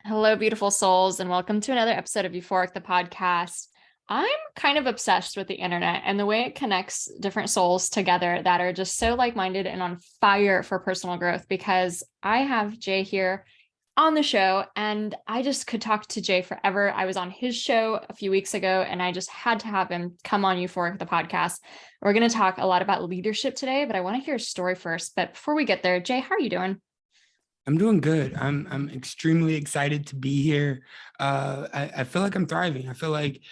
Hello, beautiful souls, and welcome to another episode of Euphoric, the podcast. I'm kind of obsessed with the internet and the way it connects different souls together that are just so like-minded and on fire for personal growth because I have Jay here on the show and I just could talk to Jay forever. I was on his show a few weeks ago and I just had to have him come on Euphoric, the podcast. We're going to talk a lot about leadership today, but I want to hear a story first. But before we get there, Jay, how are you doing? I'm doing good. I'm extremely excited to be here. I feel like I'm thriving. I feel like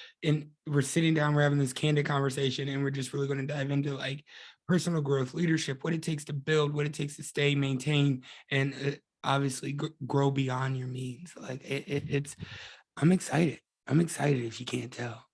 we're sitting down, we're having this candid conversation, and we're just really going to dive into like personal growth, leadership, what it takes to build, what it takes to stay, maintain, and obviously grow beyond your means. Like it's, I'm excited. I'm excited if you can't tell.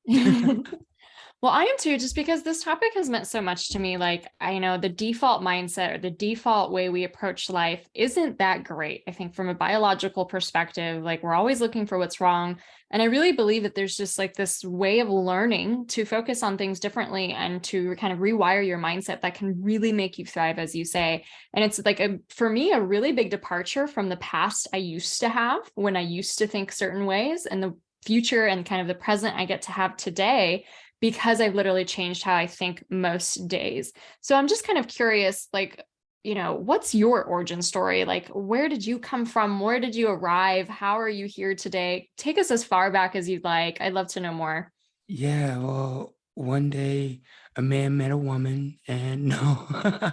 Well, I am too, just because this topic has meant so much to me. Like, I know the default mindset or the default way we approach life isn't that great. I think from a biological perspective, like we're always looking for what's wrong. And I really believe that there's just like this way of learning to focus on things differently and to kind of rewire your mindset that can really make you thrive, as you say. And it's like for me, a really big departure from the past I used to have when I used to think certain ways and the future and kind of the present I get to have today because I've literally changed how I think most days. So I'm just kind of curious, like, what's your origin story? Like, where did you come from? Where did you arrive? How are you here today? Take us as far back as you'd like. I'd love to know more. Yeah, well, one day a man met a woman, and no,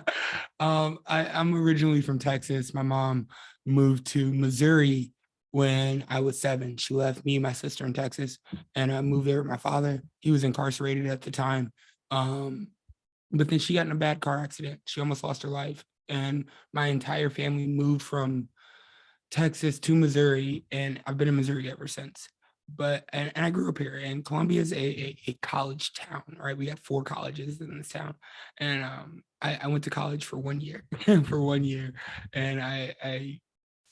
I'm originally from Texas. My mom moved to Missouri when I was 7. She left me and my sister in Texas, and I moved there with my father. He was incarcerated at the time. Um, but then she got in a bad car accident. She almost lost her life, and my entire family moved from Texas to Missouri, and I've been in Missouri ever since. And I grew up here, and Columbia is a college town, right? We got 4 colleges in this town, and I went to college for 1 year, for 1 year, and I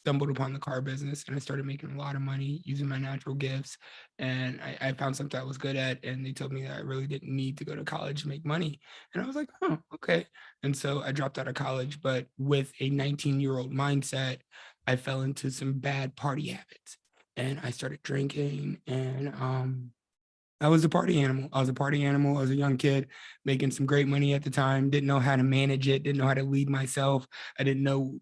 stumbled upon the car business, and I started making a lot of money using my natural gifts, and I found something I was good at, and they told me that I really didn't need to go to college to make money, and I was like, oh, okay, and so I dropped out of college, but with a 19-year-old mindset, I fell into some bad party habits, and I started drinking, and I was a party animal. I was a party animal. I was a young kid making some great money at the time. Didn't know how to manage it. Didn't know how to lead myself. I didn't know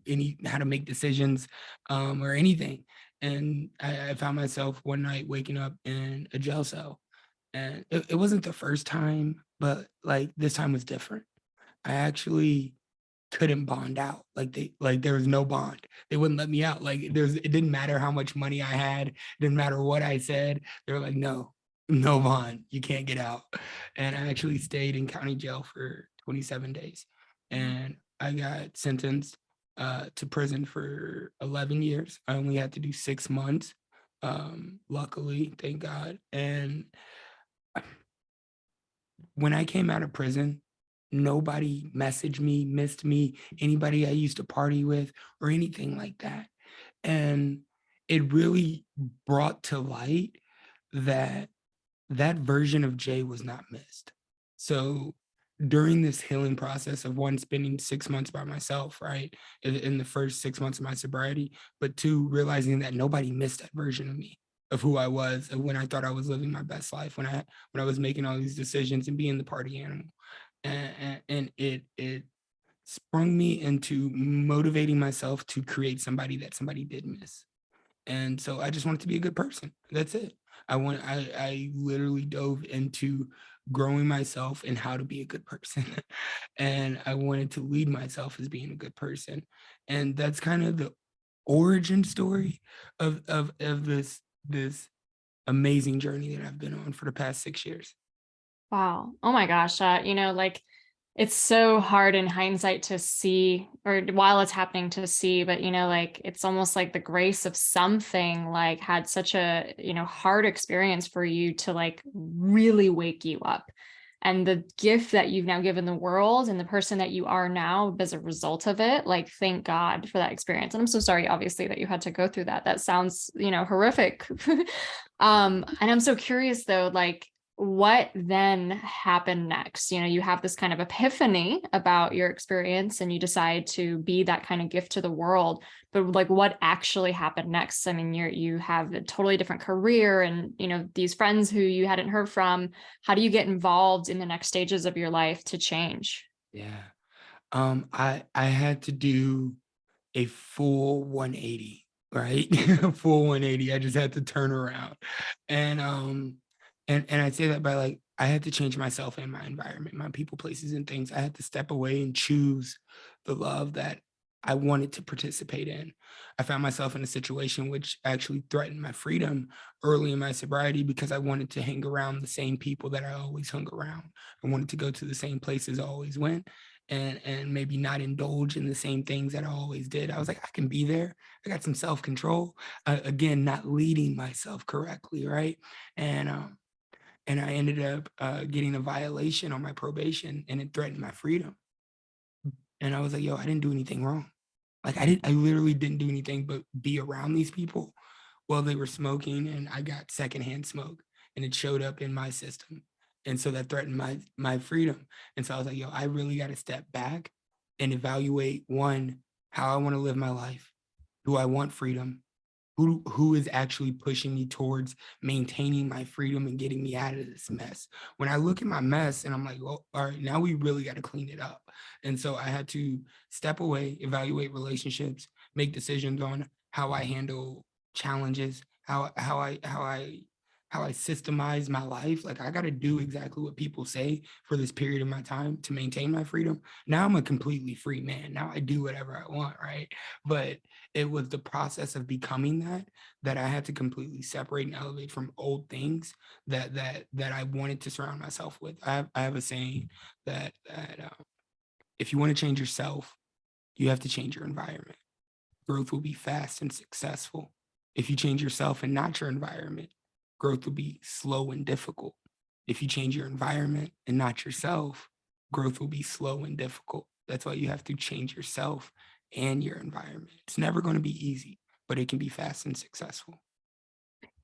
how to make decisions or anything. And I found myself one night waking up in a jail cell, and it wasn't the first time, but like this time was different. I actually couldn't bond out. Like there was no bond. They wouldn't let me out. It didn't matter how much money I had, it didn't matter what I said. They were like, no, no bond. You can't get out. And I actually stayed in county jail for 27 days. And I got sentenced to prison for 11 years. I only had to do 6 months. Luckily, thank God. And when I came out of prison, nobody messaged me, missed me, anybody I used to party with, or anything like that. And it really brought to light that that version of Jay was not missed. So during this healing process of one, spending 6 months by myself, right, in the first 6 months of my sobriety, but two, realizing that nobody missed that version of me, of who I was, of when I thought I was living my best life, when I was making all these decisions and being the party animal, and it sprung me into motivating myself to create somebody that somebody did miss. And so I just wanted to be a good person. That's it. I literally dove into growing myself and how to be a good person. And I wanted to lead myself as being a good person. And that's kind of the origin story of this amazing journey that I've been on for the past 6 years. Wow. Oh my gosh. Like it's so hard in hindsight to see, or while it's happening to see, but like it's almost like the grace of something like had such a, hard experience for you to like really wake you up. And the gift that you've now given the world and the person that you are now as a result of it, like thank God for that experience. And I'm so sorry, obviously, that you had to go through that. That sounds, horrific. And I'm so curious though, like what then happened next? You know, you have this kind of epiphany about your experience and you decide to be that kind of gift to the world. But like what actually happened next? I mean, you have a totally different career and you know, these friends who you hadn't heard from. How do you get involved in the next stages of your life to change? Yeah. I had to do a full 180, right? A full 180. I just had to turn around. And and I say that by like I had to change myself and my environment, my people, places, and things. I had to step away and choose the love that I wanted to participate in. I found myself in a situation which actually threatened my freedom early in my sobriety because I wanted to hang around the same people that I always hung around. I wanted to go to the same places I always went and maybe not indulge in the same things that I always did. I was like, I can be there. I got some self-control. Again, not leading myself correctly, right? And and I ended up getting a violation on my probation, and it threatened my freedom. And I was like, yo, I didn't do anything wrong. Like I literally didn't do anything but be around these people while they were smoking, and I got secondhand smoke, and it showed up in my system, and so that threatened my freedom. And so I was like, yo, I really got to step back and evaluate one, how I want to live my life. Do I want freedom? Who is actually pushing me towards maintaining my freedom and getting me out of this mess? When I look at my mess and I'm like, well, all right, now we really got to clean it up. And so I had to step away, evaluate relationships, make decisions on how I handle challenges, how I systemize my life. Like I got to do exactly what people say for this period of my time to maintain my freedom. Now I'm a completely free man. Now I do whatever I want, right? But it was the process of becoming that I had to completely separate and elevate from old things that I wanted to surround myself with. I have a saying that if you want to change yourself, you have to change your environment. Growth will be fast and successful. If you change yourself and not your environment, growth will be slow and difficult. If you change your environment and not yourself, growth will be slow and difficult. That's why you have to change yourself and your environment. It's never going to be easy, but it can be fast and successful.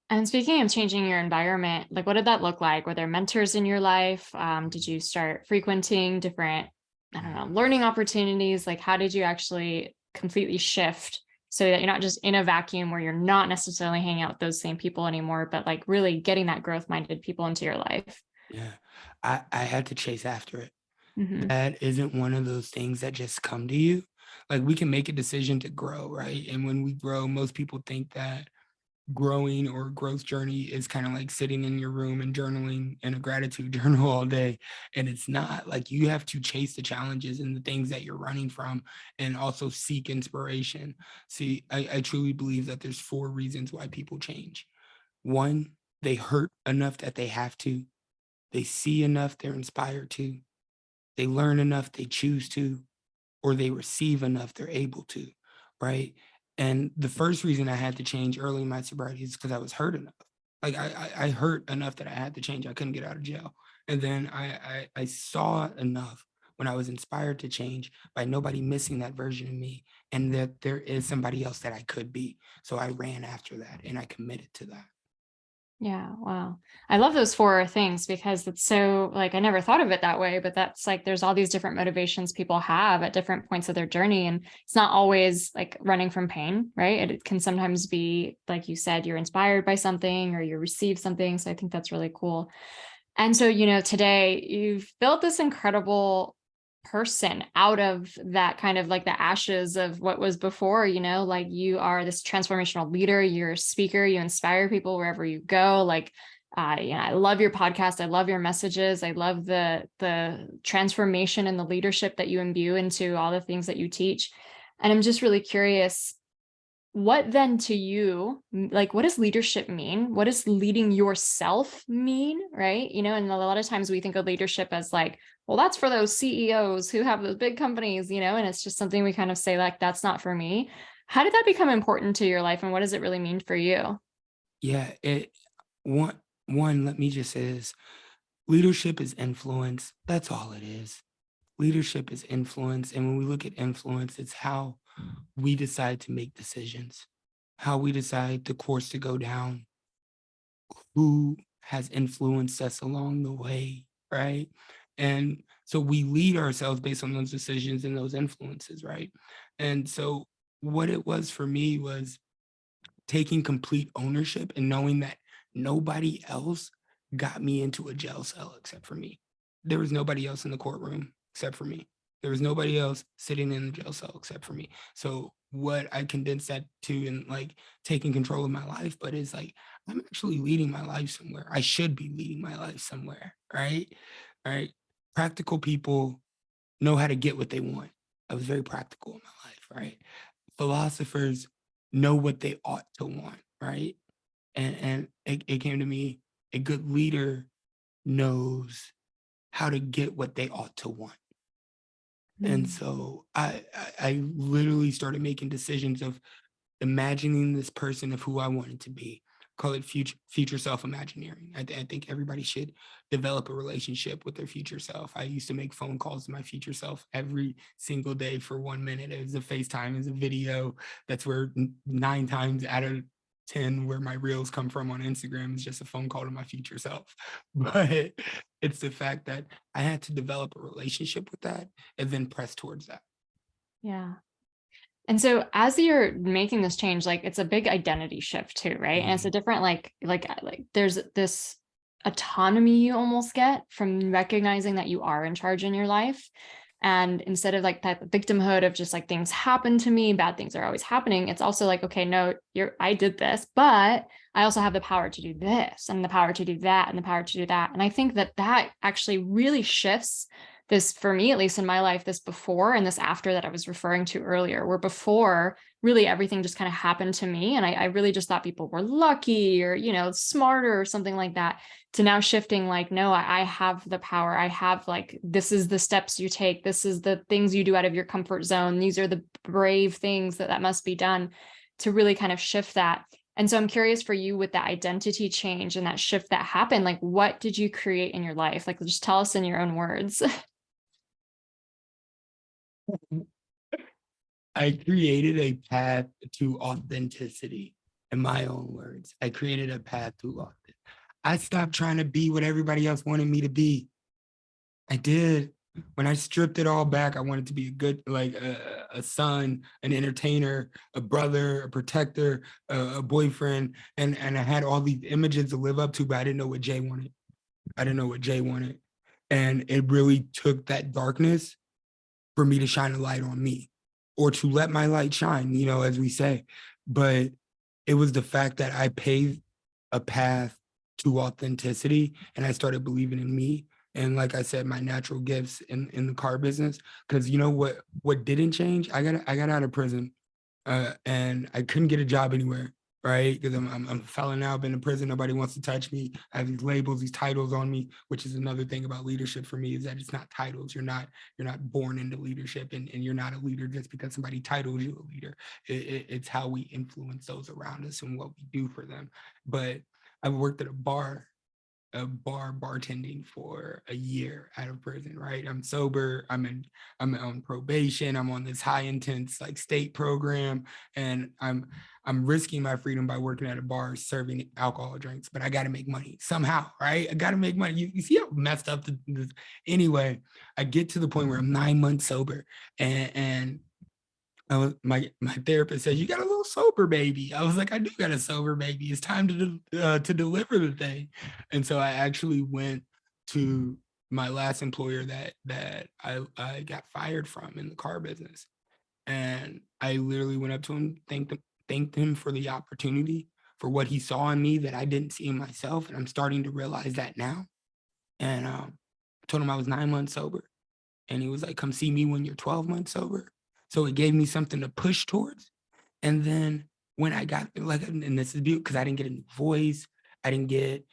And speaking of changing your environment, like what did that look like? Were there mentors in your life? Did you start frequenting different, I don't know, Yeah. learning opportunities? Like how did you actually completely shift so that you're not just in a vacuum where you're not necessarily hanging out with those same people anymore, but like really getting that growth minded people into your life? Yeah. I had to chase after it. Hmm. That isn't one of those things that just come to you. Like we can make a decision to grow, right? And when we grow, most people think that growing or growth journey is kind of like sitting in your room and journaling in a gratitude journal all day. And it's not. Like you have to chase the challenges and the things that you're running from and also seek inspiration. See, I truly believe that there's four reasons why people change. One, they hurt enough that they have to. They see enough, they're inspired to. They learn enough, they choose to, or they receive enough, they're able to, right? And the first reason I had to change early in my sobriety is because I was hurt enough. Like I hurt enough that I had to change. I couldn't get out of jail. And then I saw enough when I was inspired to change by nobody missing that version of me and that there is somebody else that I could be. So I ran after that and I committed to that. Yeah, wow. I love those four things because it's so like I never thought of it that way, but that's like there's all these different motivations people have at different points of their journey. And it's not always like running from pain, right? It can sometimes be, like you said, you're inspired by something or you receive something. So I think that's really cool. And so, you know, today you've built this incredible person out of that kind of like the ashes of what was before, you know, like you are this transformational leader, you're a speaker, you inspire people wherever you go. Like, yeah, I love your podcast. I love your messages. I love the transformation and the leadership that you imbue into all the things that you teach. And I'm just really curious, what then to you, like, what does leadership mean? What does leading yourself mean? Right. You know, and a lot of times we think of leadership as like, well, that's for those CEOs who have those big companies, you know, and it's just something we kind of say, like, that's not for me. How did that become important to your life? And what does it really mean for you? Yeah, it one one, let me just say this. Leadership is influence. That's all it is. Leadership is influence. And when we look at influence, it's how we decide to make decisions, how we decide the course to go down, who has influenced us along the way, right? And so we lead ourselves based on those decisions and those influences, right? And so what it was for me was taking complete ownership and knowing that nobody else got me into a jail cell except for me. There was nobody else in the courtroom except for me. There was nobody else sitting in the jail cell except for me. So what I condensed that to and like taking control of my life, but it's like I'm actually leading my life somewhere. I should be leading my life somewhere, right? Right. Practical people know how to get what they want. I was very practical in my life, right? Philosophers know what they ought to want, right? And it came to me, a good leader knows how to get what they ought to want. And Mm. so I literally started making decisions of imagining this person of who I wanted to be. Call it future self imagineering. I think everybody should develop a relationship with their future self. I used to make phone calls to my future self every single day for 1 minute. It was a FaceTime, it's a video. That's where 9 times out of 10 where my reels come from on Instagram is just a phone call to my future self. But it's the fact that I had to develop a relationship with that and then press towards that. Yeah. And so as you're making this change, like it's a big identity shift too, right? And it's a Mhm. different like there's this autonomy you almost get from recognizing that you are in charge in your life. And instead of like that victimhood of just like things happen to me, bad things are always happening, it's also like, okay, no, I did this, but I also have the power to do this and the power to do that and the power to do that. And I think that that actually really shifts this, for me, at least in my life, this before and this after that I was referring to earlier, where before really everything just kind of happened to me. And I really just thought people were lucky or, smarter or something like that, to now shifting like, no, I have the power. I have like, this is the steps you take. This is the things you do out of your comfort zone. These are the brave things that must be done, to really kind of shift that. And so I'm curious for you with that identity change and that shift that happened, like what did you create in your life? Like just tell us in your own words. I created a path to authenticity. In my own words, I created a path to authenticity. I stopped trying to be what everybody else wanted me to be. I did. When I stripped it all back, I wanted to be a good, like a son, an entertainer, a brother, a protector, a boyfriend, and I had all these images to live up to, but I didn't know what Jay wanted. I didn't know what Jay wanted, and it really took that darkness for me to shine a light on me or to let my light shine, as we say. But it was the fact that I paved a path to authenticity and I started believing in me. And like I said, my natural gifts in the car business. Cause you know what didn't change? I got out of prison and I couldn't get a job anywhere, right? Because I'm a felon now, I've been in prison, nobody wants to touch me. I have these labels, these titles on me, which is another thing about leadership for me is that it's not titles. You're not born into leadership, and you're not a leader just because somebody titles you a leader. It's how we influence those around us and what we do for them. But I've worked at a bar bartending for a year out of prison, right? I'm sober, I'm on probation, I'm on this high intense like state program, and I'm risking my freedom by working at a bar serving alcohol drinks, but I gotta make money somehow, right? I gotta make money. You see how messed up this anyway. I get to the point where I'm 9 months sober and my therapist said, "You got a little sober baby." I was like, "I do got a sober baby. It's time to deliver the thing." And so I actually went to my last employer that I got fired from in the car business, and I literally went up to him, thanked him for the opportunity, for what he saw in me that I didn't see in myself, and I'm starting to realize that now. And told him I was 9 months sober, and he was like, "Come see me when you're 12 months sober." So it gave me something to push towards. And then when I got like, and this is beautiful because I didn't get a new voice, I didn't get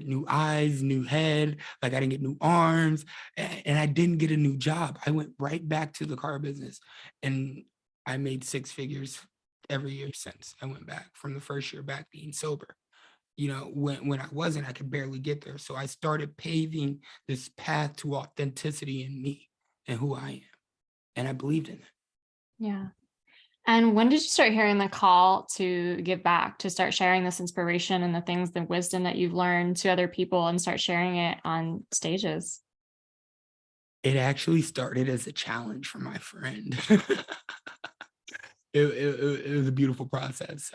new eyes, new head, like I didn't get new arms, and I didn't get a new job. I went right back to the car business, and I made 6 figures every year since I went back from the first year back being sober. When I wasn't, I could barely get there. So I started paving this path to authenticity in me and who I am. And I believed in it. Yeah. And when did you start hearing the call to give back, to start sharing this inspiration and the things, the wisdom that you've learned to other people and start sharing it on stages? It actually started as a challenge from my friend. It was a beautiful process.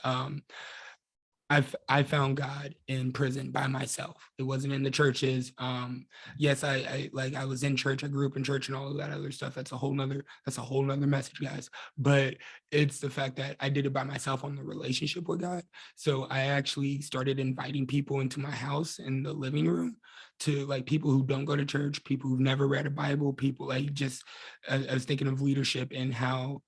I found God in prison by myself. It wasn't in the churches. Yes, I was in church. I grew up in church and all of that other stuff. That's a whole nother message, guys. But it's the fact that I did it by myself on the relationship with God. So I actually started inviting people into my house in the living room, to like people who don't go to church, people who've never read a Bible, people like just I was thinking of leadership and how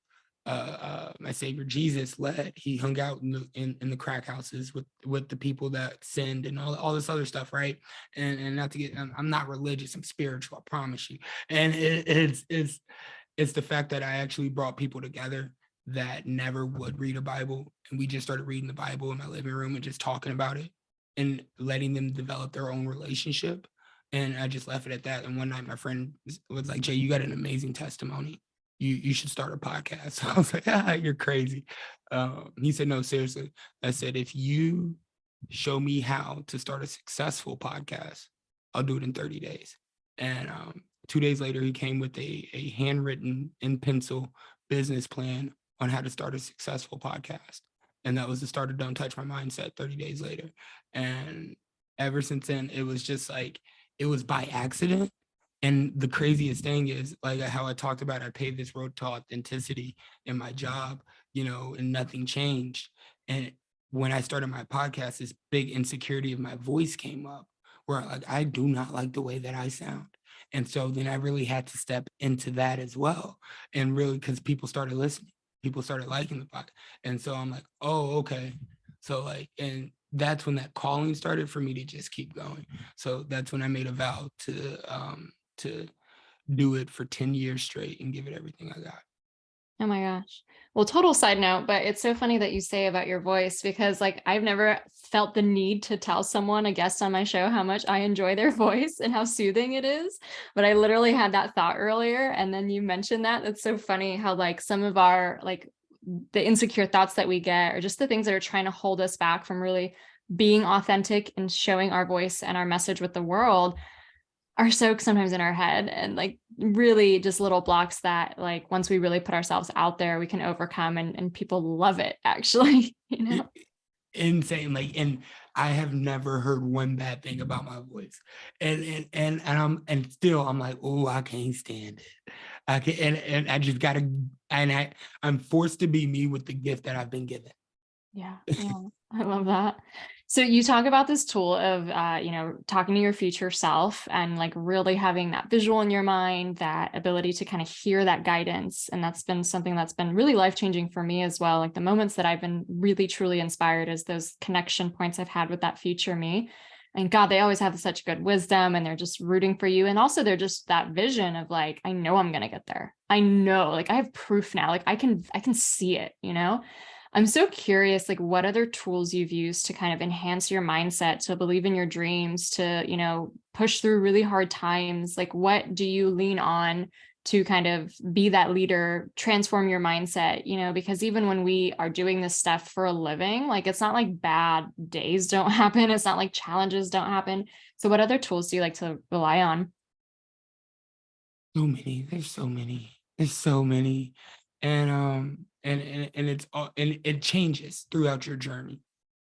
my savior Jesus led. He hung out in the crack houses with the people that sinned and all this other stuff, right? And not to get, I'm not religious, I'm spiritual, I promise you. And it's the fact that I actually brought people together that never would read a Bible, and we just started reading the Bible in my living room and just talking about it and letting them develop their own relationship. And I just left it at that. And one night my friend was like, Jay, you got an amazing testimony, you should start a podcast. I was like, you're crazy. He said, no, seriously. I said, if you show me how to start a successful podcast, I'll do it in 30 days. And 2 days later, he came with a handwritten in pencil business plan on how to start a successful podcast. And that was the start of Don't Touch My Mindset 30 days later. And ever since then, it was just like, it was by accident. And the craziest thing is like how I talked about, I paved this road to authenticity in my job, and nothing changed. And when I started my podcast, this big insecurity of my voice came up, where like I do not like the way that I sound. And so then I really had to step into that as well. And really, because people started listening, people started liking the podcast. And so I'm like, oh, okay. So like, and that's when that calling started for me to just keep going. So that's when I made a vow to do it for 10 years straight and give it everything I got. Oh my gosh. Well, total side note, but it's so funny that you say about your voice because like I've never felt the need to tell someone, a guest on my show, how much I enjoy their voice and how soothing it is. But I literally had that thought earlier. And then you mentioned that. It's so funny how like some of our like the insecure thoughts that we get or just the things that are trying to hold us back from really being authentic and showing our voice and our message with the world are so sometimes in our head, and like really just little blocks that like once we really put ourselves out there we can overcome, and people love it actually. Insane. Like, and I have never heard one bad thing about my voice. And still I'm like, oh, I can't stand it. I can and I just gotta, and I'm forced to be me with the gift that I've been given. Yeah, yeah, I love that. So you talk about this tool of, talking to your future self and like really having that visual in your mind, that ability to kind of hear that guidance. And that's been something that's been really life-changing for me as well. Like the moments that I've been really truly inspired is those connection points I've had with that future me. And God, they always have such good wisdom and they're just rooting for you. And also they're just that vision of like, I know I'm gonna get there. I know, like I have proof now. Like I can see it. I'm so curious, like what other tools you've used to kind of enhance your mindset, to believe in your dreams, to, push through really hard times. Like what do you lean on to kind of be that leader, transform your mindset, because even when we are doing this stuff for a living, like it's not like bad days don't happen. It's not like challenges don't happen. So what other tools do you like to rely on? So many. There's so many. There's so many. And it's all, and it changes throughout your journey.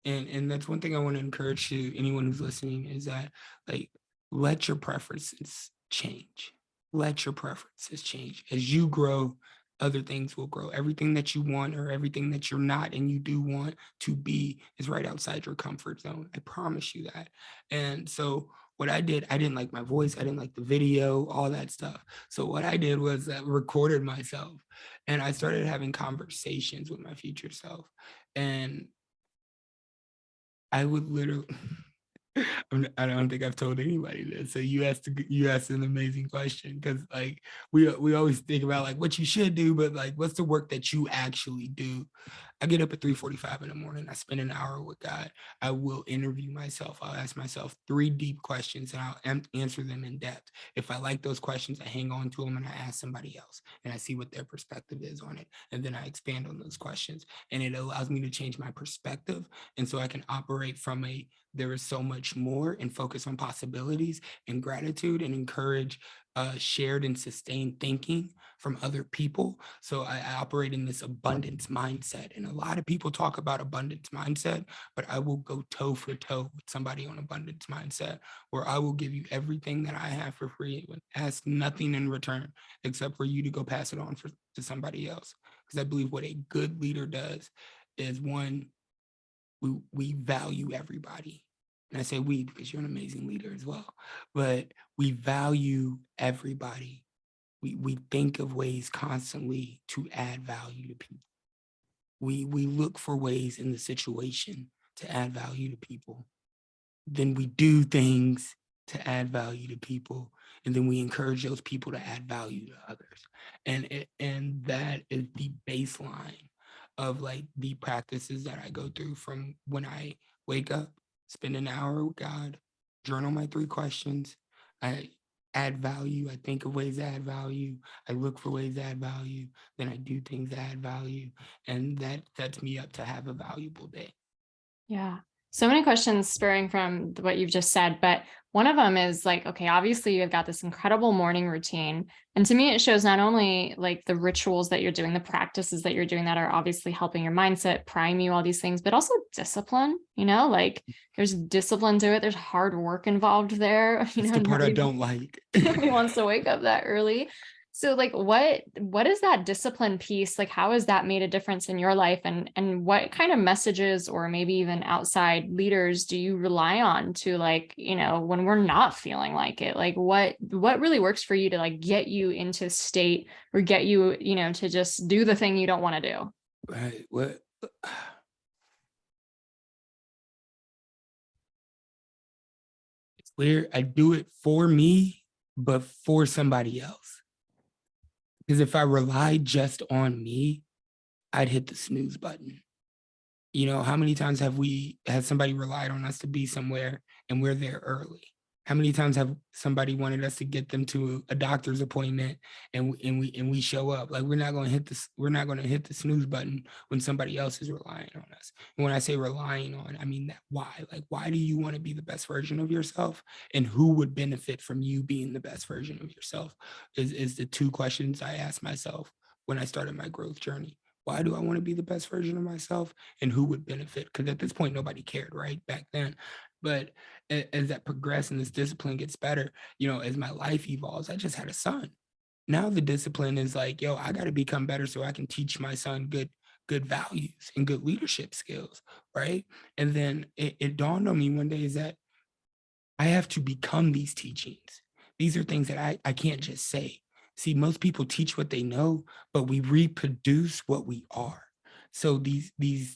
And that's one thing I want to encourage to anyone who's listening, is that like let your preferences change. Let your preferences change. As you grow, other things will grow. Everything that you want or everything that you're not and you do want to be is right outside your comfort zone. I promise you that. And so what I did, I didn't like my voice, I didn't like the video, all that stuff. So what I did was I recorded myself and I started having conversations with my future self. And I would literally, I don't think I've told anybody this. So you asked an amazing question, because like we always think about like what you should do, but like what's the work that you actually do? I get up at 3:45 in the morning. I spend an hour with God. I will interview myself. I'll ask myself 3 deep questions and I'll answer them in depth. If I like those questions, I hang on to them and I ask somebody else and I see what their perspective is on it. And then I expand on those questions. And it allows me to change my perspective. And so I can operate from a there is so much more and focus on possibilities and gratitude and encourage shared and sustained thinking from other people. So I operate in this abundance mindset. And a lot of people talk about abundance mindset, but I will go toe for toe with somebody on abundance mindset, where I will give you everything that I have for free and ask nothing in return except for you to go pass it on to somebody else. Because I believe what a good leader does is, one, we value everybody. And I say we because you're an amazing leader as well, but we value everybody. We think of ways constantly to add value to people. We look for ways in the situation to add value to people. Then we do things to add value to people, and then we encourage those people to add value to others. And that is the baseline of like the practices that I go through from when I wake up, spend an hour with God, journal my 3 questions. I add value. I think of ways to add value. I look for ways to add value. Then I do things to add value. And that sets me up to have a valuable day. Yeah. So many questions spurring from what you've just said, but one of them is like, okay, obviously you've got this incredible morning routine. And to me, it shows not only like the rituals that you're doing, the practices that you're doing that are obviously helping your mindset, prime you, all these things, but also discipline, like there's discipline to it. There's hard work involved there, That's the part I don't like. nobody wants to wake up that early. So like what is that discipline piece? Like how has that made a difference in your life, and what kind of messages or maybe even outside leaders do you rely on to like, when we're not feeling like it? Like what really works for you to like get you into state or get you, to just do the thing you don't want to do? Right. What it's weird. I do it for me, but for somebody else. Because if I rely just on me, I'd hit the snooze button. How many times have we had somebody relied on us to be somewhere and we're there early? How many times have somebody wanted us to get them to a doctor's appointment and we show up? Like we're not going to hit the snooze button when somebody else is relying on us. And when I say relying on, I mean that why? Like why do you want to be the best version of yourself, and who would benefit from you being the best version of yourself? Is the 2 questions I ask myself when I started my growth journey. Why do I want to be the best version of myself, and who would benefit? Because at this point, nobody cared, right? Back then. But as that progressed and this discipline gets better, as my life evolves, I just had a son. Now the discipline is like, yo, I got to become better so I can teach my son good values and good leadership skills, right? And then it dawned on me one day is that I have to become these teachings. These are things that I can't just say. See, most people teach what they know, but we reproduce what we are. So these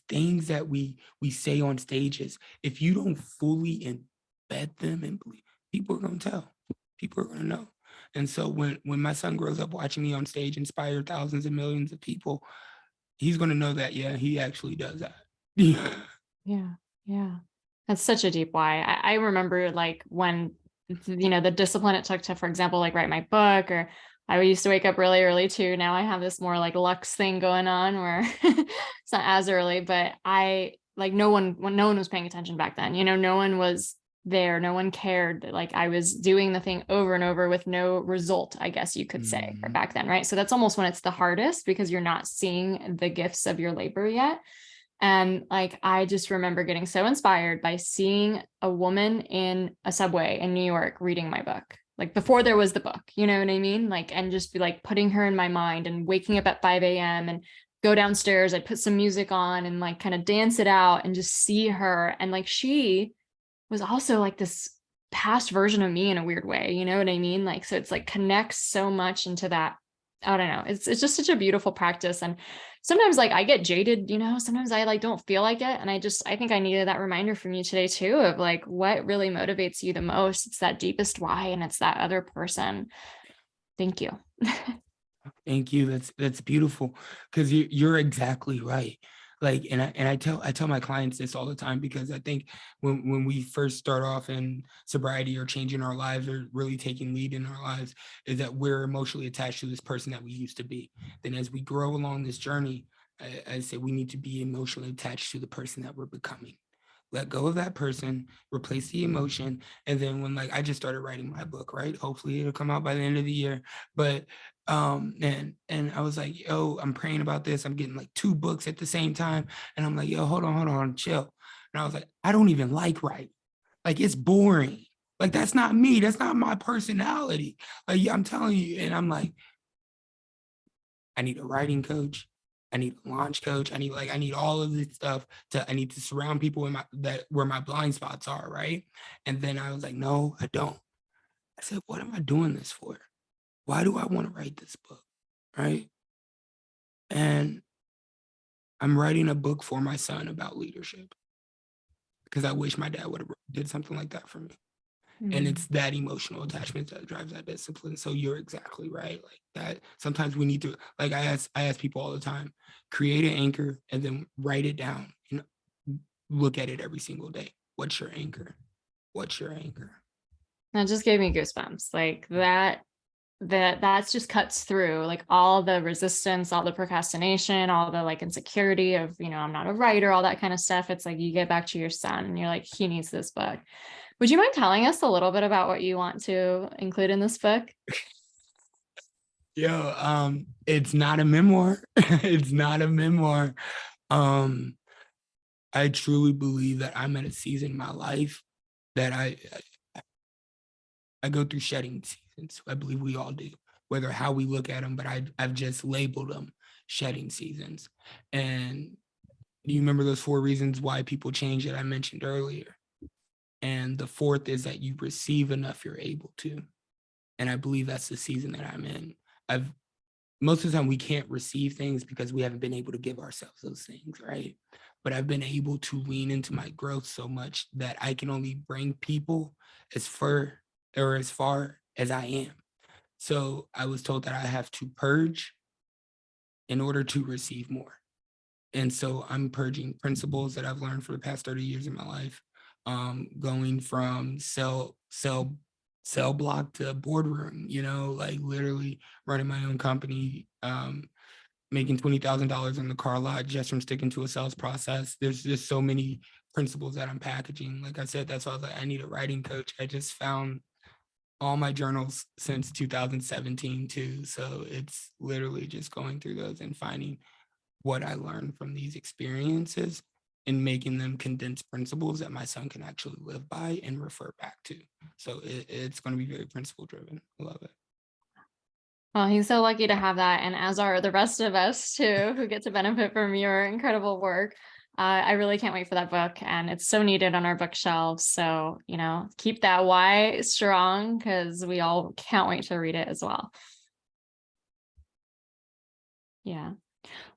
things that we say on stages, if you don't fully embed them and believe, people are gonna tell. People are gonna know. And so when my son grows up watching me on stage inspire thousands and millions of people, he's gonna know that, yeah, he actually does that. Yeah. Yeah. That's such a deep why. I remember like when, the discipline it took to, for example, like write my book, or I used to wake up really early too. Now I have this more like Lux thing going on where it's not as early, but I like when no one was paying attention back then, no one was there. No one cared. Like I was doing the thing over and over with no result, I guess you could say, Mhm. back then. Right. So that's almost when it's the hardest because you're not seeing the gifts of your labor yet. And like, I just remember getting so inspired by seeing a woman in a subway in New York reading my book, like before there was the book, you know what I mean? Like, and just be like putting her in my mind and waking up at 5 a.m. and go downstairs. I'd put some music on and like kind of dance it out and just see her. And like, she was also like this past version of me in a weird way, you know what I mean? Like, so it's like connects so much into that. I don't know. It's just such a beautiful practice. And sometimes like I get jaded, sometimes I like don't feel like it. And I think I needed that reminder from you today too, of like what really motivates you the most. It's that deepest why, and it's that other person. Thank you. Thank you. That's beautiful because you're exactly right. Like, and I tell my clients this all the time, because I think when we first start off in sobriety or changing our lives or really taking lead in our lives, is that we're emotionally attached to this person that we used to be. Then as we grow along this journey, I say we need to be emotionally attached to the person that we're becoming. Let go of that person, replace the emotion. And then when, like, I just started writing my book, right? Hopefully it'll come out by the end of the year. But and I was like, yo, I'm praying about this. I'm getting like 2 books at the same time. And I'm like, yo, hold on, chill. And I was like, I don't even like writing. Like, it's boring. Like, that's not me. That's not my personality. Like, yeah, I'm telling you. And I'm like, I need a writing coach. I need a launch coach. I need all of this stuff I need to surround people in my that where my blind spots are, right? And then I was like, no, I don't. I said, what am I doing this for? Why do I want to write this book? Right. And I'm writing a book for my son about leadership, because I wish my dad would have did something like that for me. And Mm. it's that emotional attachment that drives that discipline. So you're exactly right. Like that, sometimes we need to, like, I ask people all the time, create an anchor and then write it down and look at it every single day. What's your anchor? What's your anchor? That just gave me goosebumps. Like that's just cuts through like all the resistance, all the procrastination, all the like insecurity of, I'm not a writer, all that kind of stuff. It's like you get back to your son and you're like, he needs this book. Would you mind telling us a little bit about what you want to include in this book? Yo, it's not a memoir. It's not a memoir. Um, I truly believe that I'm at a season in my life that I go through shedding seasons. I believe we all do, whether how we look at them, but I've just labeled them shedding seasons. And do you remember those 4 reasons why people change that I mentioned earlier? And the fourth is that you receive enough you're able to. And I believe that's the season that I'm in. I've Most of the time we can't receive things because we haven't been able to give ourselves those things, right? But I've been able to lean into my growth so much that I can only bring people as far as far as I am. So I was told that I have to purge in order to receive more. And so I'm purging principles that I've learned for the past 30 years of my life, going from cell block to boardroom, like literally running my own company, making $20,000 in the car lot just from sticking to a sales process. There's just so many principles that I'm packaging. Like I said, that's why I was like, I need a writing coach. I just found all my journals since 2017 too. So it's literally just going through those and finding what I learned from these experiences and making them condensed principles that my son can actually live by and refer back to. So it's going to be very principle driven. I love it. Well, he's so lucky to have that. And as are the rest of us too, who get to benefit from your incredible work. I really can't wait for that book. And it's so needed on our bookshelves. So, keep that why strong because we all can't wait to read it as well. Yeah.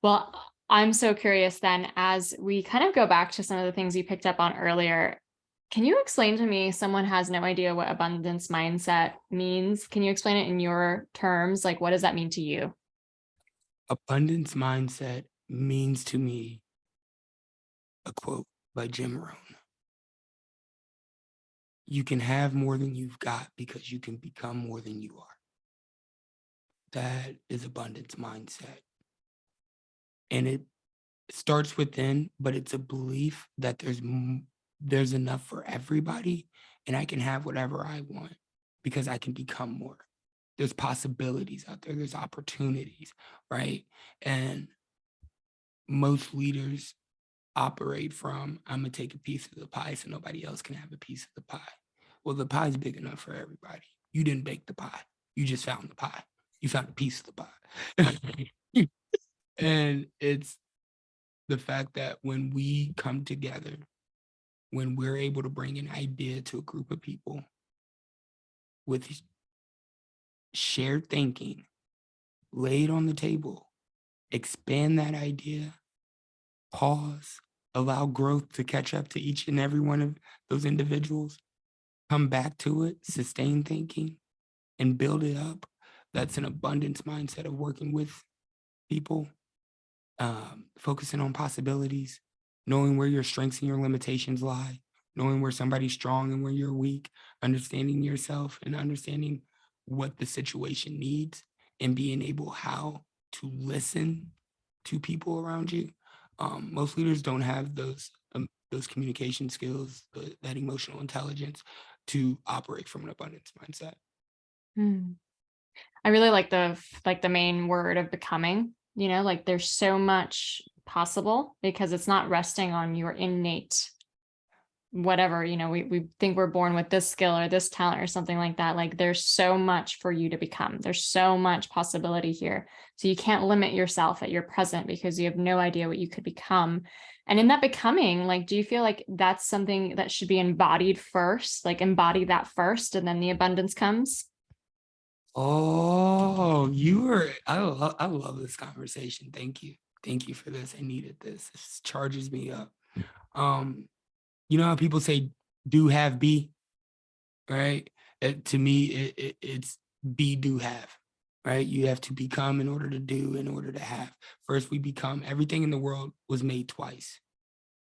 Well, I'm so curious then, as we kind of go back to some of the things you picked up on earlier, can you explain to me, someone has no idea what abundance mindset means? Can you explain it in your terms? Like, what does that mean to you? Abundance mindset means to me a quote by Jim Rohn: you can have more than you've got because you can become more than you are. That is abundance mindset. And it starts within, but it's a belief that there's enough for everybody and I can have whatever I want because I can become more. There's possibilities out there, there's opportunities, right? And most leaders operate from, I'm gonna take a piece of the pie so nobody else can have a piece of the pie. Well, the pie's big enough for everybody. You didn't bake the pie. You just found the pie. You found a piece of the pie. And it's the fact that when we come together, when we're able to bring an idea to a group of people with shared thinking, lay it on the table, expand that idea, pause, allow growth to catch up to each and every one of those individuals, come back to it, sustain thinking, and build it up. That's an abundance mindset of working with people. focusing on possibilities, knowing where your strengths and your limitations lie, knowing where somebody's strong and where you're weak, understanding yourself and understanding what the situation needs, and being able how to listen to people around you. Most leaders don't have those communication skills, that emotional intelligence to operate from an abundance mindset. Mm. I really like the main word of becoming, like there's so much possible because it's not resting on your innate whatever, we think we're born with this skill or this talent or something like that. Like there's so much for you to become. There's so much possibility here. So you can't limit yourself at your present because you have no idea what you could become. And in that becoming, like, do you feel like that's something that should be embodied first? Like embody that first and then the abundance comes? Oh, I love this conversation. Thank you. Thank you for this. I needed this. This charges me up. Um, you know how people say do have be, right? To me, it's be do have, right? You have to become in order to do, in order to have. First, we become. Everything in the world was made twice.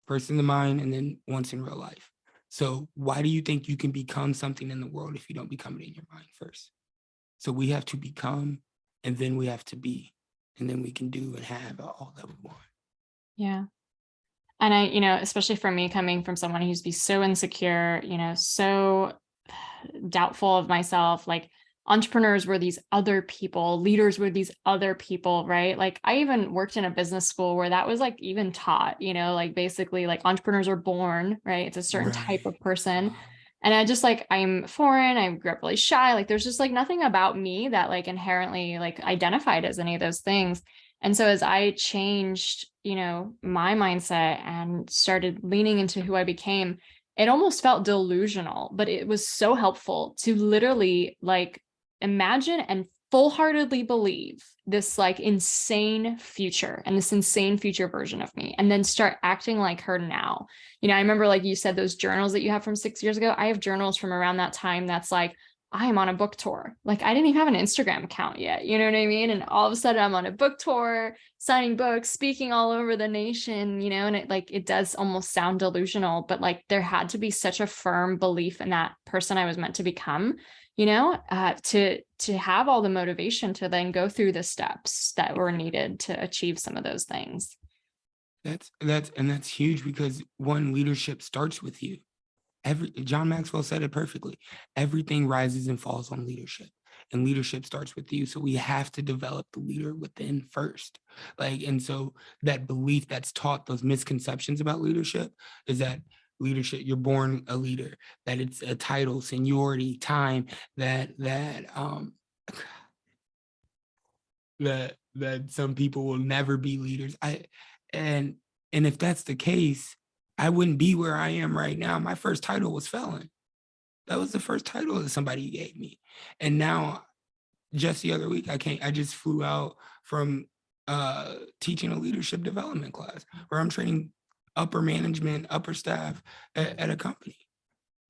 First in the mind and then once in real life. So why do you think you can become something in the world if you don't become it in your mind first? So we have to become, and then we have to be, and then we can do and have all that we want. Yeah. And I, especially for me coming from someone who used to be so insecure, so doubtful of myself, like entrepreneurs were these other people, leaders were these other people, right? Like I even worked in a business school where that was like even taught, like basically like entrepreneurs are born, right? It's a certain type Right. of person. Wow. And I just like, I'm foreign, I grew up really shy. Like there's just like nothing about me that like inherently like identified as any of those things. And so as I changed, my mindset and started leaning into who I became, it almost felt delusional, but it was so helpful to literally like imagine and full-heartedly believe this like insane future and this insane future version of me and then start acting like her now. I remember like you said those journals that you have from 6 years ago. I have journals from around that time that's like I'm on a book tour. Like I didn't even have an Instagram account yet. You know what I mean? And all of a sudden I'm on a book tour, signing books, speaking all over the nation, and it does almost sound delusional, but like there had to be such a firm belief in that person I was meant to become, to have all the motivation to then go through the steps that were needed to achieve some of those things. That's huge because one, leadership starts with you. John Maxwell said it perfectly. Everything rises and falls on leadership, and leadership starts with you. So we have to develop the leader within first. And so that belief that's taught, those misconceptions about leadership, is that leadership, you're born a leader, that it's a title, seniority, time, that some people will never be leaders. And and if that's the case, I wouldn't be where I am right now. My first title was felon. That was the first title that somebody gave me. And now, just the other week, I just flew out from teaching a leadership development class where I'm training upper management, upper staff at a company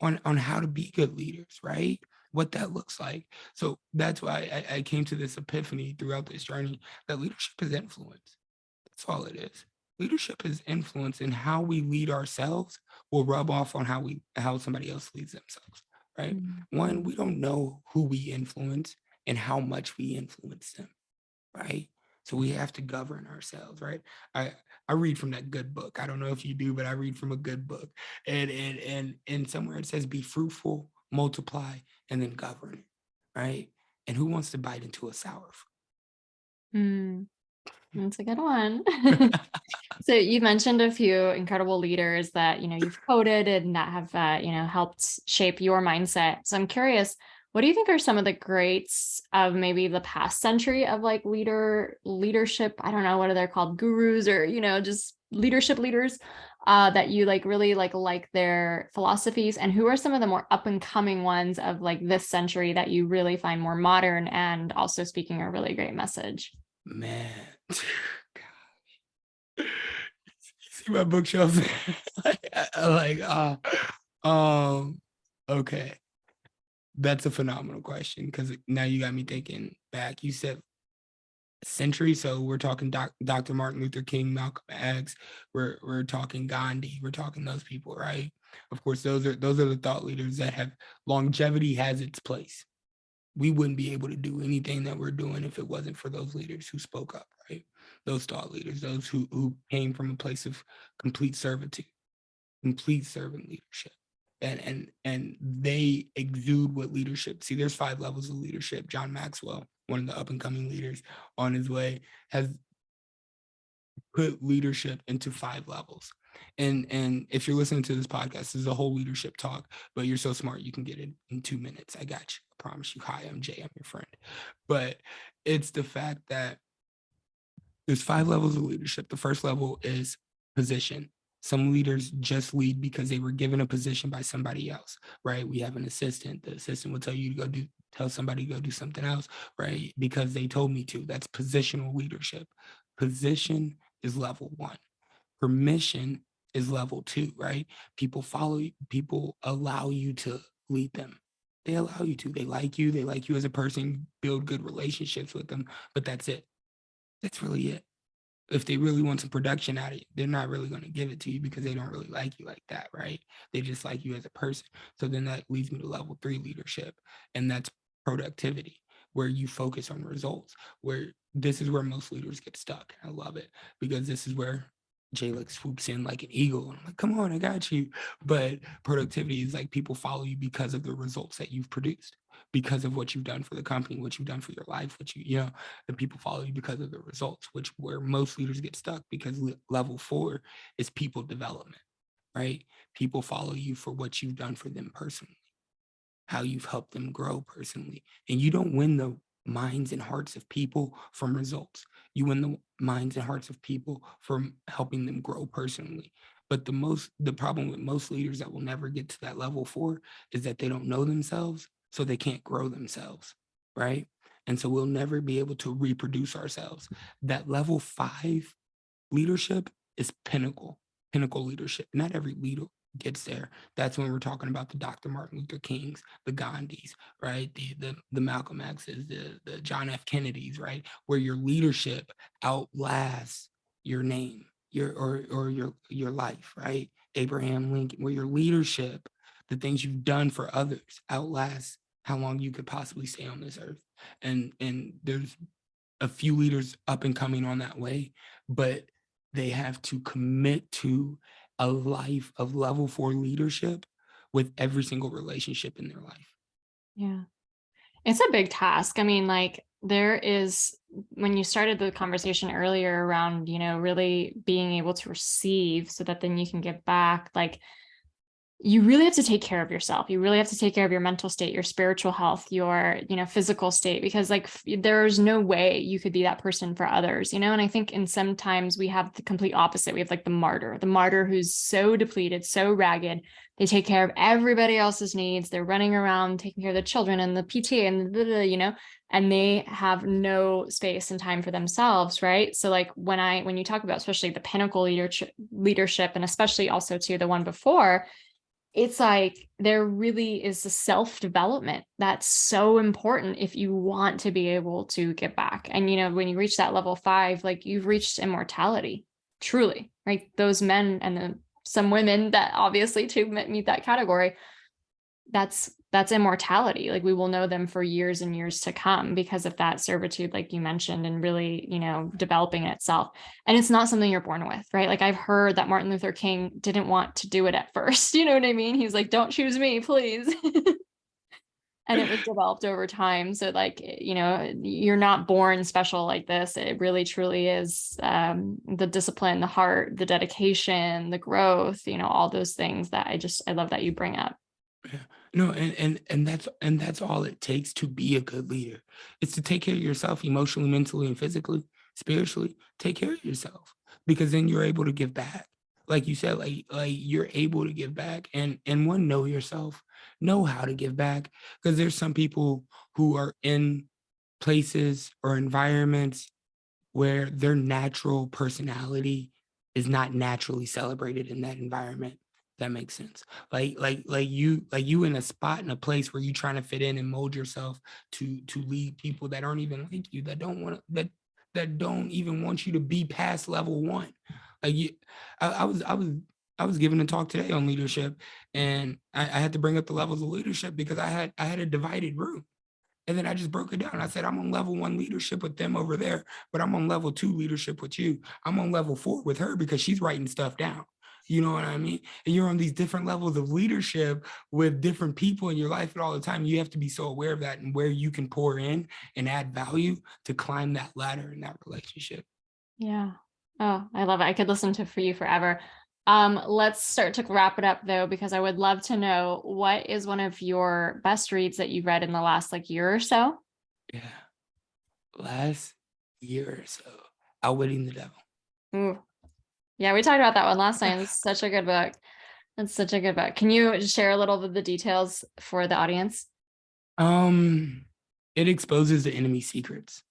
on how to be good leaders, right? What that looks like. So that's why I came to this epiphany throughout this journey that leadership is influence. That's all it is. Leadership is influence, and how we lead ourselves will rub off on how somebody else leads themselves, right? Mm. One, we don't know who we influence and how much we influence them, right? So we have to govern ourselves, right? I I read from that good book. I don't know if you do, but I read from a good book. And somewhere it says be fruitful, multiply, and then govern, right? And who wants to bite into a sour Mm, that's a good one. fruit? So you mentioned a few incredible leaders that, you've quoted and that have, helped shape your mindset. So I'm curious, what do you think are some of the greats of maybe the past century of like leadership? I don't know, what are they called? Gurus or, just leadership leaders that you like really like their philosophies, and who are some of the more up and coming ones of like this century that you really find more modern and also speaking a really great message? Man. See my bookshelf. like um okay. That's a phenomenal question because now you got me thinking back. You said century. So we're talking Dr. Martin Luther King, Malcolm X, we're talking Gandhi, we're talking those people, right? Of course, those are the thought leaders that have longevity has its place. We wouldn't be able to do anything that we're doing if it wasn't for those leaders who spoke up, right? Those thought leaders, those who came from a place of complete servitude, complete servant leadership. And they exude what leadership. See, there's 5 levels of leadership. John Maxwell, one of the up and coming leaders on his way, has put leadership into 5 levels. And if you're listening to this podcast, this is a whole leadership talk, but you're so smart you can get it in 2 minutes. I got you. I promise you. Hi, I'm Jay. I'm your friend. But it's the fact that there's 5 levels of leadership. The first level is position. Some leaders just lead because they were given a position by somebody else, right? We have an assistant. The assistant will tell you to tell somebody to go do something else, right? Because they told me to. That's positional leadership. Position is level 1. Permission is level 2, right? People follow you, people allow you to lead them. They allow you to. They like you. They like you as a person, build good relationships with them, but that's it. That's really it. If they really want some production out of you, they're not really going to give it to you because they don't really like you like that, right? They just like you as a person. So then that leads me to level 3 leadership, and that's productivity, where you focus on results, where this is where most leaders get stuck. I love it because this is where Jay like swoops in like an eagle. And I'm like, come on, I got you. But productivity is like people follow you because of the results that you've produced, because of what you've done for the company, what you've done for your life, what you know, and people follow you because of the results, which where most leaders get stuck because level 4 is people development, right? People follow you for what you've done for them personally, how you've helped them grow personally. And you don't win the minds and hearts of people from results. You win the minds and hearts of people from helping them grow personally. But the problem with most leaders that will never get to that level 4 is that they don't know themselves, so they can't grow themselves, right? And so we'll never be able to reproduce ourselves. That level 5 leadership is pinnacle leadership. Not every leader gets there. That's when we're talking about the Dr. Martin Luther Kings, the Gandhis, right? The Malcolm X's, the John F. Kennedys, right? Where your leadership outlasts your name, your life, right? Abraham Lincoln, where your leadership, the things you've done for others, outlasts how long you could possibly stay on this earth. And there's a few leaders up and coming on that way, but they have to commit to a life of level 4 leadership with every single relationship in their life. Yeah. It's a big task. I mean, like there is when you started the conversation earlier around, really being able to receive so that then you can give back, like you really have to take care of yourself. You really have to take care of your mental state, your spiritual health, your, physical state, because like there's no way you could be that person for others, and I think in sometimes we have the complete opposite. We have like the martyr who's so depleted, so ragged. They take care of everybody else's needs. They're running around taking care of the children and the PTA and and they have no space and time for themselves, right? So like when you talk about especially the pinnacle leadership and especially also to the one before, it's like there really is a self-development that's so important if you want to be able to get back. And when you reach that level 5, like you've reached immortality, truly, right? Those men and then some women that obviously too meet that category, that's immortality. Like we will know them for years and years to come because of that servitude, like you mentioned, and really, developing in itself. And it's not something you're born with, right? Like I've heard that Martin Luther King didn't want to do it at first. You know what I mean? He's like, don't choose me, please. And it was developed over time. So like, you're not born special like this. It really truly is the discipline, the heart, the dedication, the growth, all those things that I love that you bring up. Yeah. No, and that's all it takes to be a good leader. It's to take care of yourself emotionally, mentally, and physically, spiritually. Take care of yourself because then you're able to give back. Like you said, like you're able to give back and know yourself, know how to give back. Because there's some people who are in places or environments where their natural personality is not naturally celebrated in that environment. That makes sense. Like you in a spot in a place where you're trying to fit in and mold yourself to lead people that aren't even like you, that don't want to, that that don't even want you to be past level one. Like you, I was giving a talk today on leadership, and I had to bring up the levels of leadership because I had a divided room. And then I just broke it down. I said, I'm on level 1 leadership with them over there, but I'm on level 2 leadership with you. I'm on level 4 with her because she's writing stuff down. You know what I mean? And you're on these different levels of leadership with different people in your life at all the time. You have to be so aware of that and where you can pour in and add value to climb that ladder in that relationship. Yeah. Oh, I love it. I could listen to for you forever. Let's start to wrap it up though, because I would love to know what is one of your best reads that you've read in the last like year or so? Yeah. Last year or so, Outwitting the Devil. Ooh. Yeah, we talked about that one last time. It's such a good book. It's such a good book. Can you share a little of the details for the audience? Um, it exposes the enemy's secrets.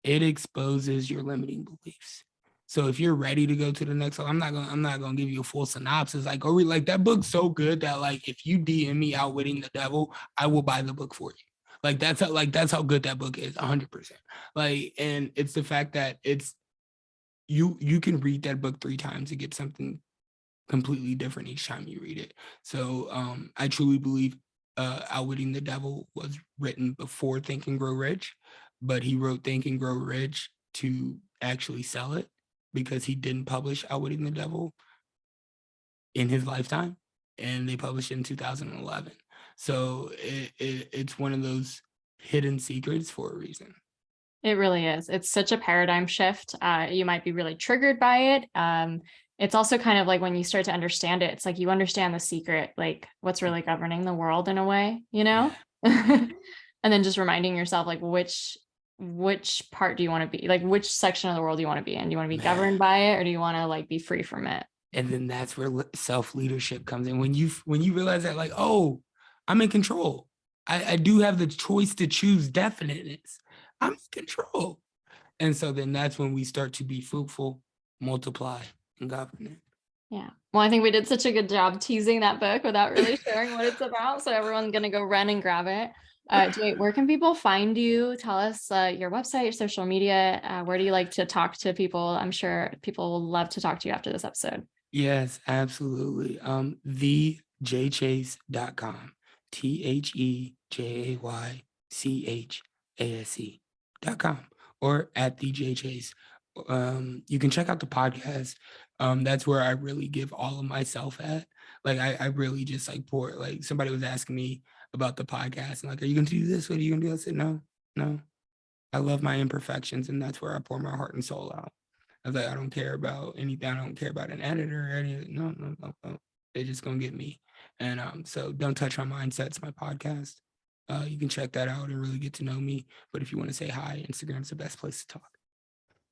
It exposes your limiting beliefs. So if you're ready to go to the next level, I'm not gonna give you a full synopsis. Like, go read, like that book's so good that like if you DM me Outwitting the Devil, I will buy the book for you. That's how good that book is, 100%. Like, and it's the fact that it's you can read that book 3 times and get something completely different each time you read it. So I truly believe Outwitting the Devil was written before Think and Grow Rich, but he wrote Think and Grow Rich to actually sell it because he didn't publish Outwitting the Devil in his lifetime, and they published it in 2011. So it's one of those hidden secrets for a reason. It really is. It's such a paradigm shift. You might be really triggered by it. It's also kind of like when you start to understand it, it's like you understand the secret, like what's really governing the world in a way, you Yeah, know? And then just reminding yourself, like, which part do you want to be? Like, which section of the world do you want to be in? Do you want to be man. governed by it, or do you want to like be free from it? And then that's where self leadership comes in. When you realize that, like, oh, I'm in control. I do have the choice to choose definiteness. I'm in control. And so then that's when we start to be fruitful, multiply, and govern Yeah. Well, I think we did such a good job teasing that book without really sharing what it's about. So everyone's going to go run and grab it. Jay, where can people find you? Tell us your website, your social media. Where do you like to talk to people? I'm sure people will love to talk to you after this episode. Yes, absolutely. TheJaychase.com. TheJaychase.com or at the J Chase. You can check out the podcast. That's where I really give all of myself at. Like I really just like pour, like somebody was asking me about the podcast and like, are you gonna do this? What are you gonna do? I said, no, no. I love my imperfections, and that's where I pour my heart and soul out. I was like, I don't care about anything. I don't care about an editor or anything. No, no, no, no. They're just gonna get me. And so Don't Touch My Mindset's my podcast. You can check that out and really get to know me. But if you want to say hi, Instagram's the best place to talk.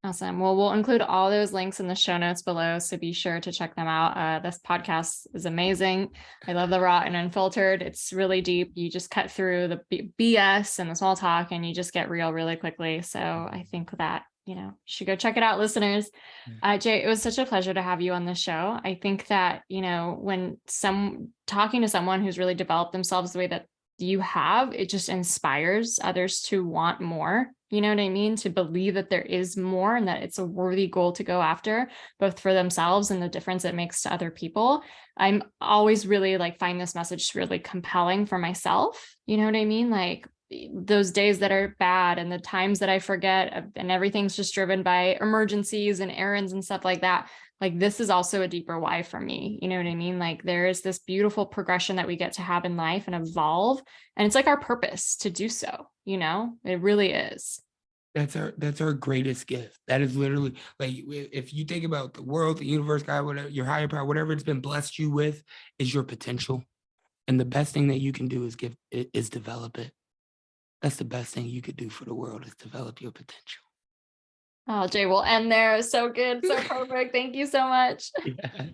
Awesome. Well, we'll include all those links in the show notes below, so be sure to check them out. This podcast is amazing. I love the raw and unfiltered. It's really deep. You just cut through the BS and the small talk, and you just get real really quickly. So I think that, you should go check it out, listeners. Jay, it was such a pleasure to have you on the show. I think that, when talking to someone who's really developed themselves the way that you have, it just inspires others to want more. You know what I mean? To believe that there is more and that it's a worthy goal to go after, both for themselves and the difference it makes to other people. I'm always really like find this message really compelling for myself. You know what I mean? Like those days that are bad and the times that I forget and everything's just driven by emergencies and errands and stuff like that. Like this is also a deeper why for me. You know what I mean? Like there is this beautiful progression that we get to have in life and evolve. And it's like our purpose to do so, it really is. That's our greatest gift. That is literally like if you think about the world, the universe, God, whatever your higher power, whatever it's been blessed you with, is your potential. And the best thing that you can do is develop it. That's the best thing you could do for the world is develop your potential. Oh, Jay, we'll end there. So good. So perfect. Thank you so much. Yeah.